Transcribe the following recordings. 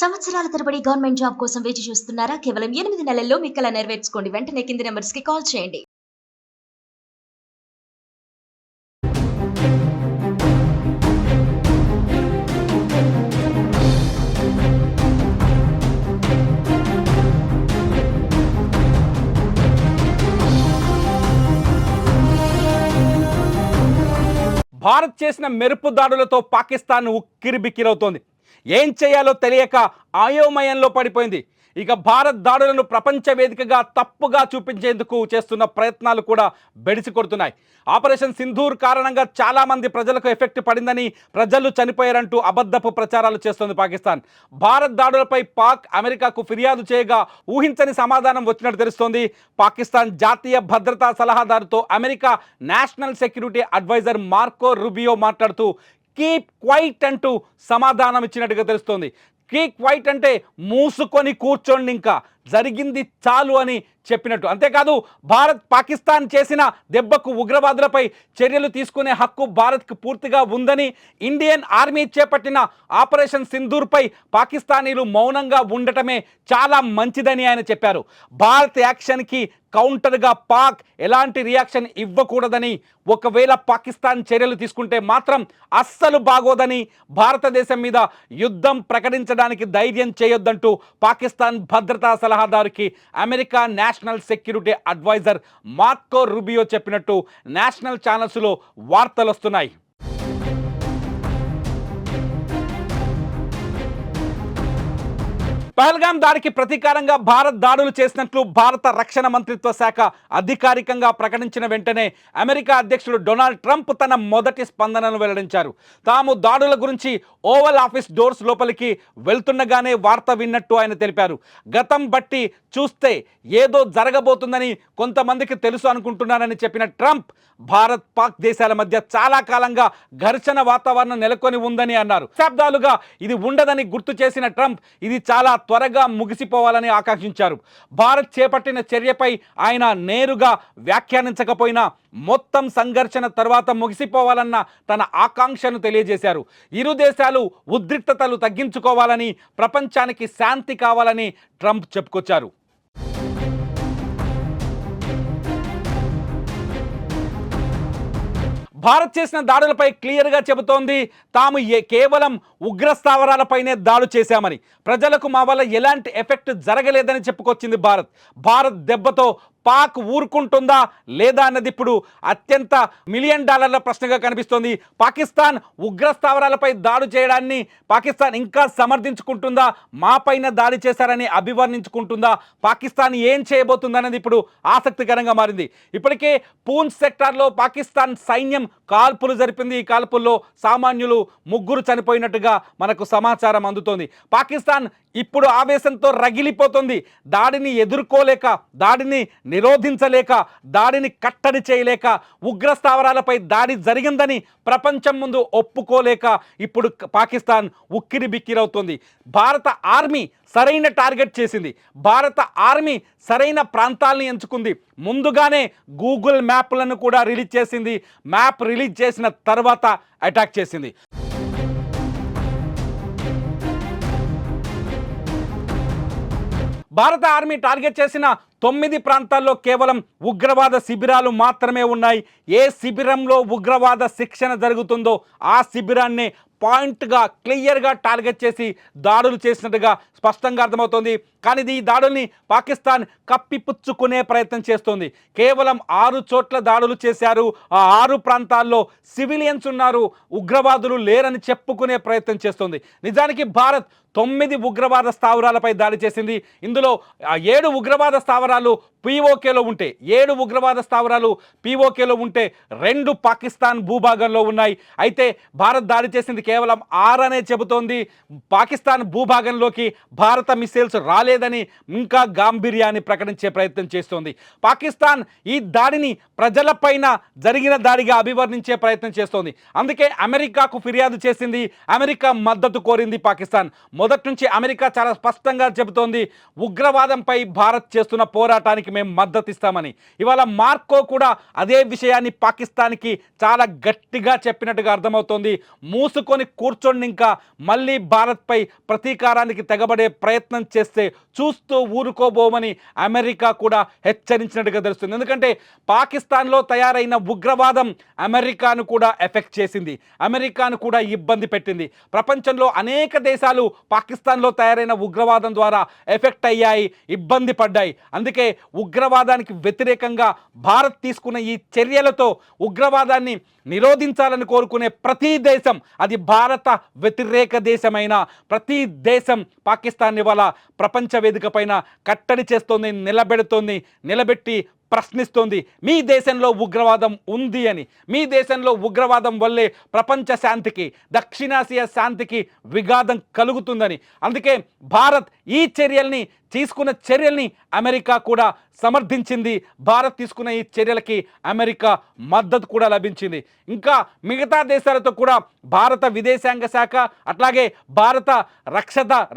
సంవత్సరాల తరబడి government job కోసం వేచి చూస్తున్నారా? కేవలం 8 నెలల్లో మీ కల నెరవేర్చుకోండి. వెంటనే కింది నంబర్స్‌కి కాల్ చేయండి. భారత్ చేసిన మెరుపు దాడులతో పాకిస్తాన్ ఉక్కిరిబిక్కిరవుతోంది. ఏం చేయాలో తెలియక అయోమయంలో పడిపోయింది. ఇక భారత్ దాడులను ప్రపంచ వేదికగా తప్పుగా చూపించేందుకు చేస్తున్న ప్రయత్నాలు కూడా బెడిసి కొడుతున్నాయి. ఆపరేషన్ సింధూర్ కారణంగా చాలామంది ప్రజలకు ఎఫెక్ట్ పడిందని, ప్రజలు చనిపోయారంటూ అబద్ధపు ప్రచారాలు చేస్తోంది పాకిస్తాన్. భారత్ దాడులపై పాక్ అమెరికాకు ఫిర్యాదు చేయగా ఊహించని సమాధానం వచ్చినట్టు తెలుస్తోంది. పాకిస్తాన్ జాతీయ భద్రతా సలహాదారుతో America national security adviser Marco Rubio మాట్లాడుతూ కీప్ క్వైట్ అంటూ సమాధానం ఇచ్చినట్టుగా తెలుస్తోంది. కీప్ క్వైట్ అంటే మూసుకొని కూర్చోండి, ఇంకా జరిగింది చాలు అని చెప్పినట్టు. అంతేకాదు, భారత్ పాకిస్తాన్ చేసిన దెబ్బకు ఉగ్రవాదులపై చర్యలు తీసుకునే హక్కు భారత్కు పూర్తిగా ఉందని, ఇండియన్ ఆర్మీ చేపట్టిన ఆపరేషన్ సింధూర్పై పాకిస్తానీలు మౌనంగా ఉండటమే చాలా మంచిదని ఆయన చెప్పారు. భారత్ యాక్షన్కి కౌంటర్గా పాక్ ఎలాంటి రియాక్షన్ ఇవ్వకూడదని, ఒకవేళ పాకిస్తాన్ చర్యలు తీసుకుంటే మాత్రం అస్సలు బాగోదని, భారతదేశం మీద యుద్ధం ప్రకటించడానికి ధైర్యం చేయొద్దంటూ పాకిస్తాన్ భద్రతా సలహాదారుకి America national security adviser Marco Rubio చెప్పినట్టు నేషనల్ ఛానల్స్లో వార్తలు వస్తున్నాయి. పహల్గాం దాడికి ప్రతీకారంగా భారత్ దాడులు చేసినట్లు భారత రక్షణ మంత్రిత్వ శాఖ అధికారికంగా ప్రకటించిన వెంటనే అమెరికా అధ్యక్షుడు డొనాల్డ్ ట్రంప్ తన మొదటి స్పందనను వెల్లడించారు. తాము దాడుల గురించి ఓవల్ ఆఫీస్ డోర్స్ లోపలికి వెళ్తుండగానే వార్త విన్నట్టు ఆయన తెలిపారు. గతం బట్టి చూస్తే ఏదో జరగబోతుందని కొంతమందికి తెలుసు అనుకుంటున్నారని చెప్పిన ట్రంప్, భారత్ పాక్ దేశాల మధ్య చాలా కాలంగా ఘర్షణ వాతావరణం నెలకొని ఉందని అన్నారు. దశాబ్దాలుగా ఇది ఉండదని గుర్తు చేసిన ట్రంప్, ఇది చాలా త్వరగా ముగిసిపోవాలని ఆకాంక్షించారు. భారత్ చేపట్టిన చర్యపై ఆయన నేరుగా వ్యాఖ్యానించకపోయినా మొత్తం సంఘర్షణ తర్వాత ముగిసిపోవాలన్న తన ఆకాంక్షను తెలియజేశారు. ఇరు దేశాలు ఉద్రిక్తతలు తగ్గించుకోవాలని, ప్రపంచానికి శాంతి కావాలని ట్రంప్ చెప్పుకొచ్చారు. భారత్ చేసిన దాడులపై క్లియర్గా చెబుతోంది, తాము కేవలం ఉగ్ర స్థావరాలపైనే దాడు చేశామని, ప్రజలకు మా వల్ల ఎలాంటి ఎఫెక్ట్ జరగలేదని చెప్పుకొచ్చింది భారత్ దెబ్బతో పాక్ ఊరుకుంటుందా లేదా అన్నది ఇప్పుడు అత్యంత $1 మిలియన్ ప్రశ్నగా కనిపిస్తోంది. పాకిస్తాన్ ఉగ్ర స్థావరాలపై దాడి చేయడాన్ని పాకిస్తాన్ ఇంకా సమర్థించుకుంటుందా, మా పైన దాడి చేశారని అభివర్ణించుకుంటుందా, పాకిస్తాన్ ఏం చేయబోతుందన్నది ఇప్పుడు ఆసక్తికరంగా మారింది. ఇప్పటికే పూంచ్ సెక్టార్లో పాకిస్తాన్ సైన్యం కాల్పులు జరిపింది. ఈ కాల్పుల్లో సామాన్యులు 3 చనిపోయినట్టుగా మనకు సమాచారం అందుతోంది. పాకిస్తాన్ ఇప్పుడు ఆవేశంతో రగిలిపోతుంది. దాడిని ఎదుర్కోలేక, దాడిని నిరోధించలేక, దాడిని కట్టడి చేయలేక, ఉగ్ర స్థావరాలపై దాడి జరిగిందని ప్రపంచం ముందు ఒప్పుకోలేక ఇప్పుడు పాకిస్తాన్ ఉక్కిరి బిక్కిరవుతుంది. భారత ఆర్మీ సరైన టార్గెట్ చేసింది. భారత ఆర్మీ సరైన ప్రాంతాలను ఎంచుకుంది. ముందుగానే గూగుల్ మ్యాప్లను కూడా రిలీజ్ చేసింది. మ్యాప్ రిలీజ్ చేసిన తర్వాత అటాక్ చేసింది. భారత ఆర్మీ టార్గెట్ చేసిన 9 ప్రాంతాల్లో కేవలం ఉగ్రవాద శిబిరాలు మాత్రమే ఉన్నాయి. ఏ శిబిరంలో ఉగ్రవాద శిక్షణ జరుగుతుందో ఆ శిబిరాన్నే పాయింట్గా క్లియర్గా టార్గెట్ చేసి దాడులు చేసినట్టుగా స్పష్టంగా అర్థమవుతోంది. కానీ ఈ దాడుల్ని పాకిస్తాన్ కప్పిపుచ్చుకునే ప్రయత్నం చేస్తోంది. కేవలం 6 చోట్ల దాడులు చేశారు. ఆ 6 ప్రాంతాల్లో సివిలియన్స్ ఉన్నారు, ఉగ్రవాదులు లేరని చెప్పుకునే ప్రయత్నం చేస్తోంది. నిజానికి భారత్ 9 ఉగ్రవాద స్థావరాలపై దాడి చేసింది. ఇందులో 7 ఉగ్రవాద స్థావరాలు పీఓకేలో ఉంటే, 7 ఉగ్రవాద స్థావరాలు పీఓకేలో ఉంటే 2 పాకిస్తాన్ భూభాగంలో ఉన్నాయి. అయితే భారత్ దాడి చేసింది కేవలం 6 అనే చెబుతోంది. పాకిస్తాన్ భూభాగంలోకి భారత మిసైల్స్ రాలేదని ఇంకా గాంభీర్యాన్ని ప్రకటించే ప్రయత్నం చేస్తోంది. పాకిస్తాన్ ఈ దాడిని ప్రజలపైన జరిగిన దాడిగా అభివర్ణించే ప్రయత్నం చేస్తోంది. అందుకే అమెరికాకు ఫిర్యాదు చేసింది. అమెరికా మద్దతు కోరింది పాకిస్తాన్. మొదటి నుంచి అమెరికా చాలా స్పష్టంగా చెబుతోంది, ఉగ్రవాదంపై భారత్ చేస్తున్న పోరాటానికి మేము మద్దతు ఇస్తామని. ఇవాళ మార్కో కూడా అదే విషయాన్ని పాకిస్తాన్కి చాలా గట్టిగా చెప్పినట్టుగా అర్థమవుతోంది. మూసుకొని తలెత్తుకొని కూర్చొని ఇంకా మళ్ళీ భారత్పై ప్రతీకారానికి తెగబడే ప్రయత్నం చేస్తే చూస్తూ ఊరుకోబోమని అమెరికా కూడా హెచ్చరించినట్టుగా తెలుస్తుంది. ఎందుకంటే పాకిస్తాన్లో తయారైన ఉగ్రవాదం అమెరికాను కూడా ఎఫెక్ట్ చేసింది, అమెరికాను కూడా ఇబ్బంది పెట్టింది. ప్రపంచంలో అనేక దేశాలు పాకిస్తాన్లో తయారైన ఉగ్రవాదం ద్వారా ఎఫెక్ట్ అయ్యాయి, ఇబ్బంది పడ్డాయి. అందుకే ఉగ్రవాదానికి వ్యతిరేకంగా భారత్ తీసుకున్న ఈ చర్యలతో ఉగ్రవాదాన్ని నిరోధించాలని కోరుకునే ప్రతి దేశం, అది భారత వ్యతిరేక దేశమైన ప్రతి దేశం పాకిస్తాన్ ఇవాళ ప్రపంచ వేదిక పైన కట్టడి చేస్తోంది, నిలబెట్టి ప్రశ్నిస్తోంది. మీ దేశంలో ఉగ్రవాదం ఉంది అని, మీ దేశంలో ఉగ్రవాదం వల్లే ప్రపంచ శాంతికి, దక్షిణాసియా శాంతికి విఘాతం కలుగుతుందని. అందుకే భారత్ ఈ తీసుకున్న చర్యల్ని అమెరికా కూడా సమర్థించింది. భారత్ తీసుకున్న ఈ చర్యలకి అమెరికా మద్దతు కూడా లభించింది. ఇంకా మిగతా దేశాలతో కూడా భారత విదేశాంగ శాఖ, అట్లాగే భారత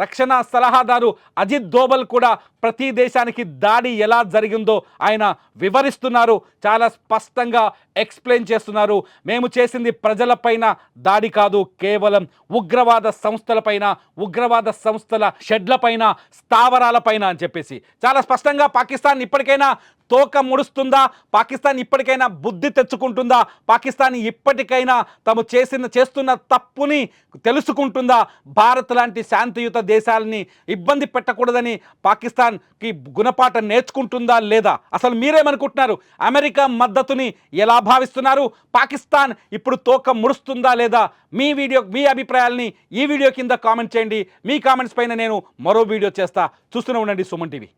రక్షణ సలహాదారు అజిత్ దోవల్ కూడా ప్రతి దేశానికి దాడి ఎలా జరిగిందో ఆయన వివరిస్తున్నారు, చాలా స్పష్టంగా ఎక్స్ప్లెయిన్ చేస్తున్నారు. మేము చేసింది ప్రజలపైన దాడి కాదు, కేవలం ఉగ్రవాద సంస్థలపైన, ఉగ్రవాద సంస్థల షెడ్లపైన, స్థావరాలపైన అని చెప్పేసి చాలా స్పష్టంగా పాకిస్తాన్ ఇప్పటికైనా తోక ముడుస్తుందా, పాకిస్తాన్ ఇప్పటికైనా బుద్ధి తెచ్చుకుంటుందా, పాకిస్తాన్ ఇప్పటికైనా తాము చేస్తున్న తప్పుని తెలుసుకుంటుందా, భారత్ లాంటి శాంతియుత దేశాలని ఇబ్బంది పెట్టకూడదని పాకిస్తాన్కి గుణపాఠం నేర్చుకుంటుందా లేదా? అసలు మీరేమనుకుంటున్నారు? అమెరికా మద్దతుని ఎలా భావిస్తున్నారు? పాకిస్తాన్ ఇప్పుడు తోక ముడుస్తుందా లేదా? మీ అభిప్రాయాల్ని ఈ వీడియో కింద కామెంట్ చేయండి. మీ కామెంట్స్ పైన నేను మరో వీడియో చేస్తా. చూస్తూనే ఉండండి సుమన్ టీవీ.